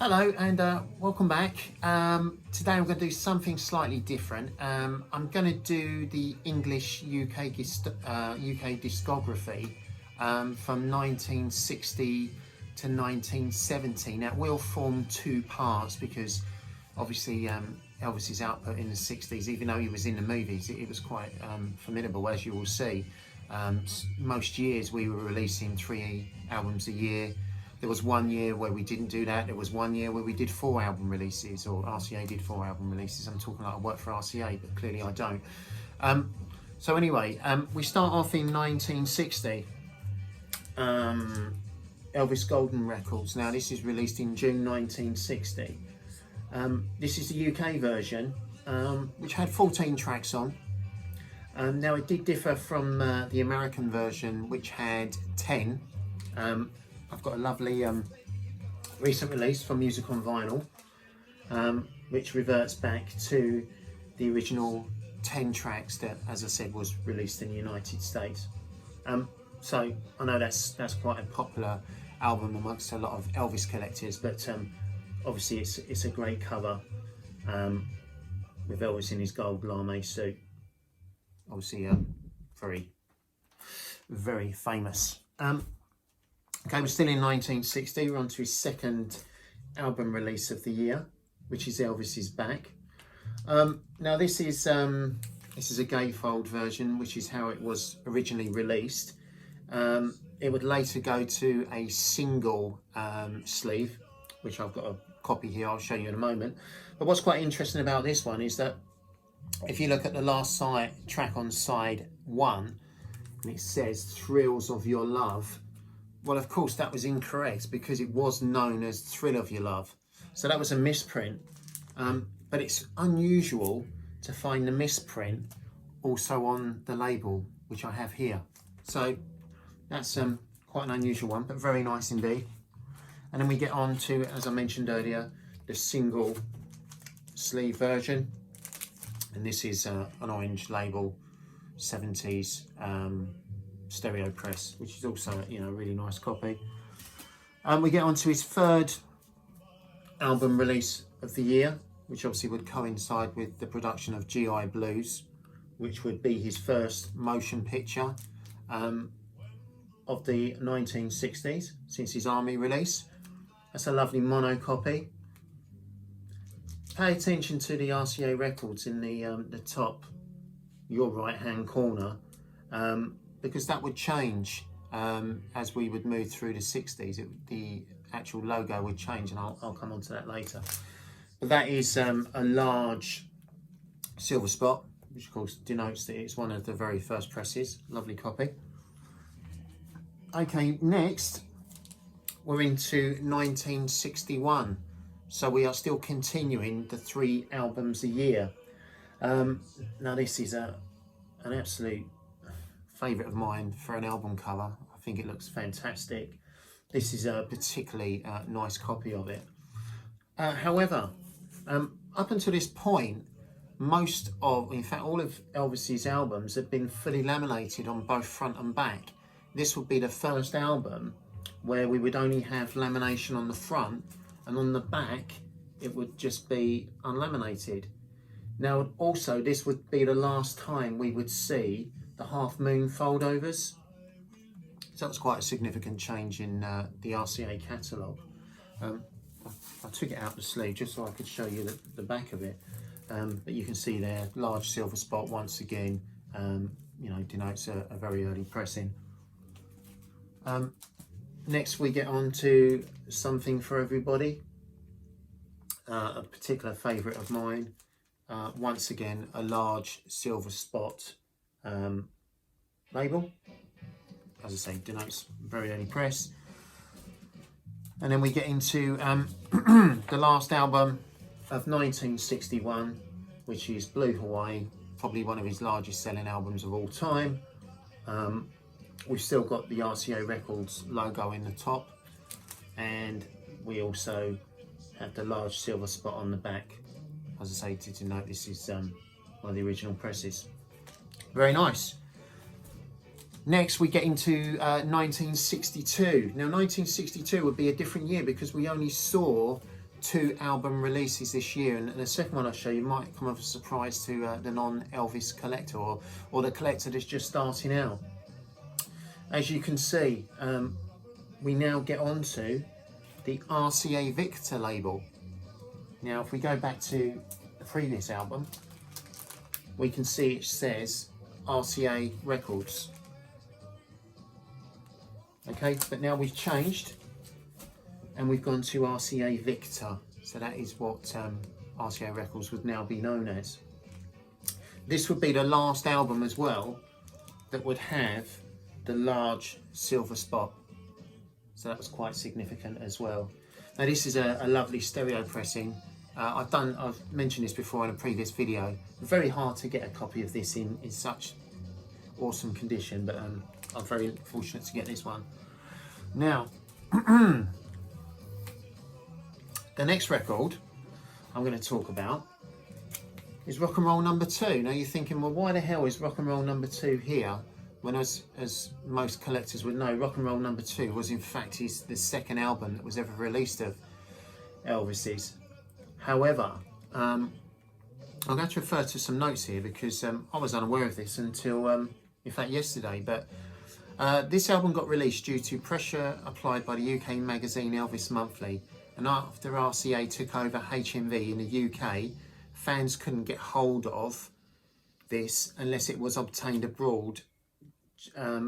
Hello and welcome back. Today I'm going to do something slightly different. I'm going to do the English UK discography from 1960 to 1970. Now it will form two parts because obviously Elvis's output in the 60s, even though he was in the movies, it was quite formidable, as you will see. Most years we were releasing 3 albums a year. There was 1 year where we didn't do that. There was 1 year where we did 4 album releases, or RCA did 4 album releases. I'm talking like I work for RCA, but clearly I don't. So anyway, we start off in 1960. Elvis Golden Records. Now this is released in June 1960. This is the UK version, which had 14 tracks on. Now it did differ from the American version, which had 10. I've got a lovely recent release from Music on Vinyl, which reverts back to the original 10 tracks that, as I said, was released in the United States. So I know that's quite a popular album amongst a lot of Elvis collectors, but obviously it's a great cover with Elvis in his gold lame suit. Obviously, very famous. Okay, we're still in 1960. We're on to his second album release of the year, which is Elvis is Back. Now this is a gatefold version, which is how it was originally released. It would later go to a single sleeve, which I've got a copy here. I'll show you in a moment. But what's quite interesting about this one is that if you look at the last track on side 1, and it says "Thrills of Your Love." Well, of course, that was incorrect because it was known as "Thrill of Your Love." So that was a misprint. But it's unusual to find the misprint also on the label, which I have here. So that's quite an unusual one, but very nice indeed. And then we get on to, as I mentioned earlier, the single sleeve version. And this is an orange label, 70s. Stereo press, which is also a really nice copy. We get on to his third album release of the year, which obviously would coincide with the production of GI Blues, which would be his first motion picture of the 1960s since his Army release. That's a lovely mono copy. Pay attention to the RCA records in the top, your right hand corner. Because that would change as we would move through the 60s. The actual logo would change, and I'll come on to that later. But that is a large silver spot, which of course denotes that it's one of the very first presses. Lovely copy. Okay, next we're into 1961. So we are still continuing the 3 albums a year. Now this is an absolute favourite of mine for an album cover. I think it looks fantastic. This is a particularly nice copy of it. However, up until this point, in fact all of Elvis's albums have been fully laminated on both front and back. This would be the first album where we would only have lamination on the front, and on the back it would just be unlaminated. Now also this would be the last time we would see the half moon foldovers. So that's quite a significant change in the RCA catalogue. I took it out the sleeve just so I could show you the back of it. But you can see there, large silver spot once again, denotes a very early pressing. Next we get on to Something for Everybody, a particular favourite of mine. Once again, a large silver spot label, as I say, denotes very early press. And then we get into the last album of 1961, which is Blue Hawaii, probably one of his largest selling albums of all time. We've still got the RCA Records logo in the top, and we also have the large silver spot on the back, as I say, to denote this is one of the original presses. Very nice. Next we get into 1962. Now 1962 would be a different year because we only saw 2 album releases this year, and the second one I'll show you might come as a surprise to the non-Elvis collector or the collector that's just starting out. As you can see, we now get onto the Rca Victor label. Now if we go back to the previous album, we can see it says RCA Records. Okay, but now we've changed and we've gone to Rca Victor. So that is what RCA Records would now be known as. This would be the last album as well that would have the large silver spot. So that was quite significant as well. Now this is a lovely stereo pressing. I've mentioned this before in a previous video. Very hard to get a copy of this in such awesome condition, but I'm very fortunate to get this one. Now, the next record I'm going to talk about is Rock and Roll number 2. Now you're thinking, well, why the hell is Rock and Roll number 2 here? When, as most collectors would know, Rock and Roll number 2 was in fact the second album that was ever released of Elvis's. However, I'm going to refer to some notes here because I was unaware of this until, in fact, yesterday. But this album got released due to pressure applied by the UK magazine Elvis Monthly. And after RCA took over HMV in the UK, fans couldn't get hold of this unless it was obtained abroad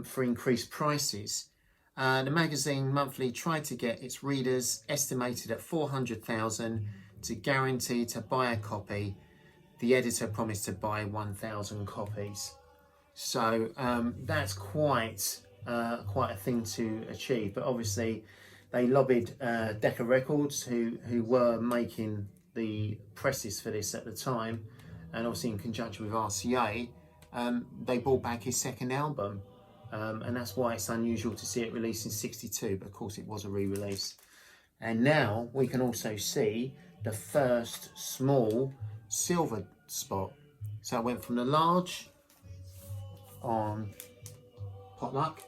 for increased prices. The magazine Monthly tried to get its readers estimated at 400,000 to guarantee to buy a copy. The editor promised to buy 1,000 copies. So that's quite a thing to achieve. But obviously they lobbied Decca Records, who were making the presses for this at the time, and obviously in conjunction with RCA, they brought back his second album. And that's why it's unusual to see it released in '62, but of course it was a re-release. And now we can also see the first small silver spot. So it went from the large on Potluck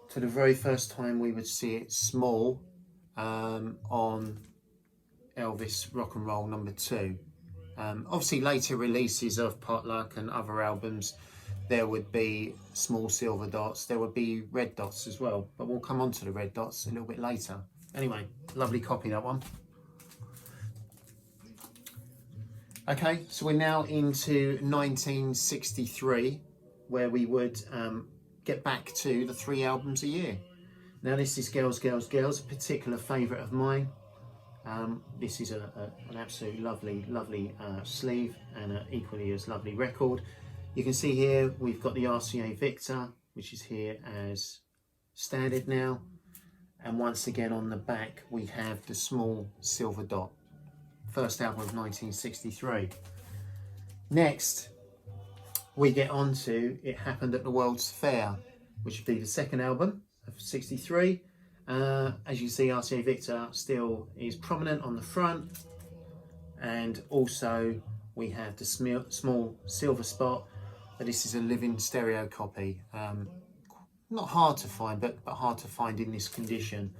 to the very first time we would see it small on Elvis Rock and Roll number 2. Obviously later releases of Potluck and other albums, there would be small silver dots, there would be red dots as well, but we'll come on to the red dots a little bit later. Anyway, lovely copy, that one. Okay, so we're now into 1963, where we would get back to the 3 albums a year. Now this is Girls, Girls, Girls, a particular favourite of mine. This is an absolute lovely sleeve and an equally as lovely record. You can see here we've got the RCA Victor, which is here as standard now. And once again on the back we have the small silver dot. First album of 1963. Next we get on to It Happened at the World's Fair, which would be the second album of '63. As you see, RCA Victor still is prominent on the front, and also we have the small silver spot, but this is a living stereo copy. Not hard to find, but hard to find in this condition,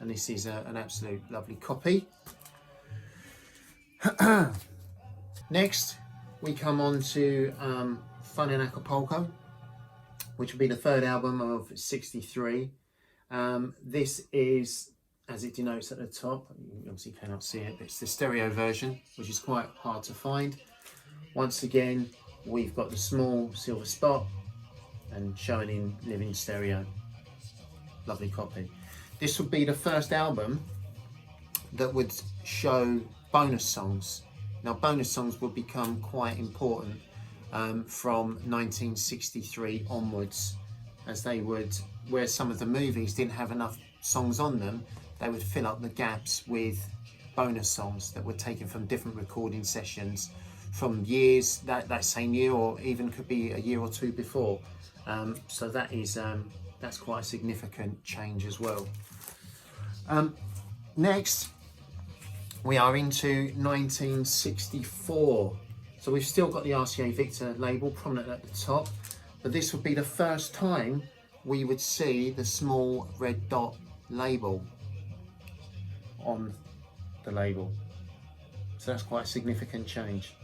and this is an absolute lovely copy. Next we come on to Fun in Acapulco, which will be the third album of '63. This is, as it denotes at the top, you obviously cannot see it, but it's the stereo version, which is quite hard to find. Once again, we've got the small silver spot and showing in living stereo. Lovely copy. This would be the first album that would show bonus songs. Now bonus songs would become quite important from 1963 onwards, as they would, where some of the movies didn't have enough songs on them, they would fill up the gaps with bonus songs that were taken from different recording sessions from years, that same year, or even could be a year or two before. So that is that's quite a significant change as well. Next we are into 1964. So we've still got the RCA Victor label prominent at the top, but this would be the first time we would see the small red dot label. on the label. So that's quite a significant change.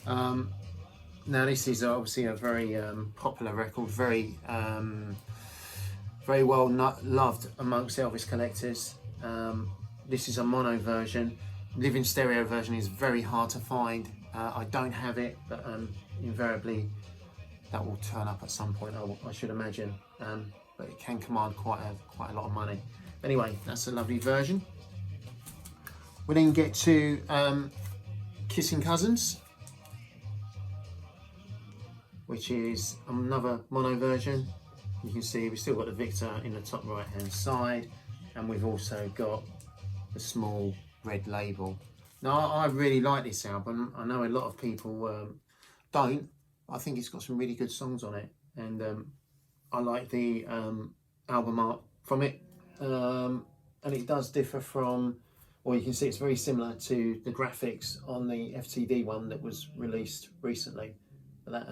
Now this is obviously a very popular record, very well loved amongst Elvis collectors. This is a mono version. Living stereo version is very hard to find. I don't have it, but invariably that will turn up at some point, I should imagine. But it can command quite a lot of money. Anyway, that's a lovely version. We then get to Kissing Cousins, which is another mono version. You can see we've still got the Victor in the top right hand side, and we've also got the small red label. Now I really like this album. I know a lot of people don't. I think it's got some really good songs on it, and I like the album art from it, and it does differ from, or you can see it's very similar to the graphics on the FTD one that was released recently. But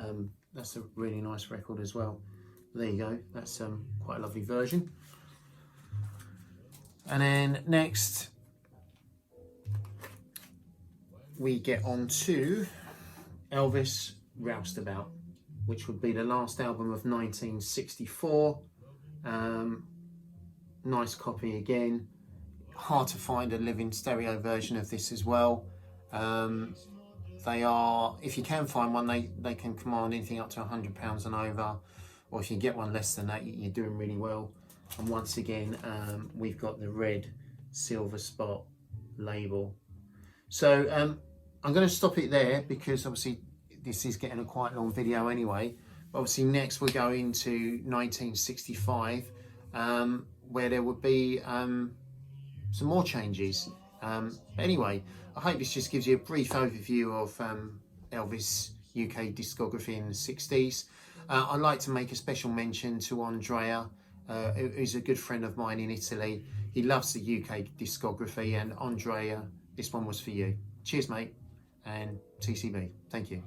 that's a really nice record as well. There you go, that's quite a lovely version. And then next we get on to Elvis Roustabout, which would be the last album of 1964. Nice copy again. Hard to find a living stereo version of this as well. They are, if you can find one, they can command anything up to £100 and over, or if you get one less than that, you're doing really well. And once again, we've got the red silver spot label. So I'm going to stop it there, because obviously this is getting a quite long video anyway. Obviously next we're going to 1965, where there would be some more changes. Anyway, I hope this just gives you a brief overview of Elvis UK discography in the 60s. I'd like to make a special mention to Andrea, who's a good friend of mine in Italy. He loves the UK discography, and Andrea, this one was for you. Cheers, mate, and TCB. Thank you.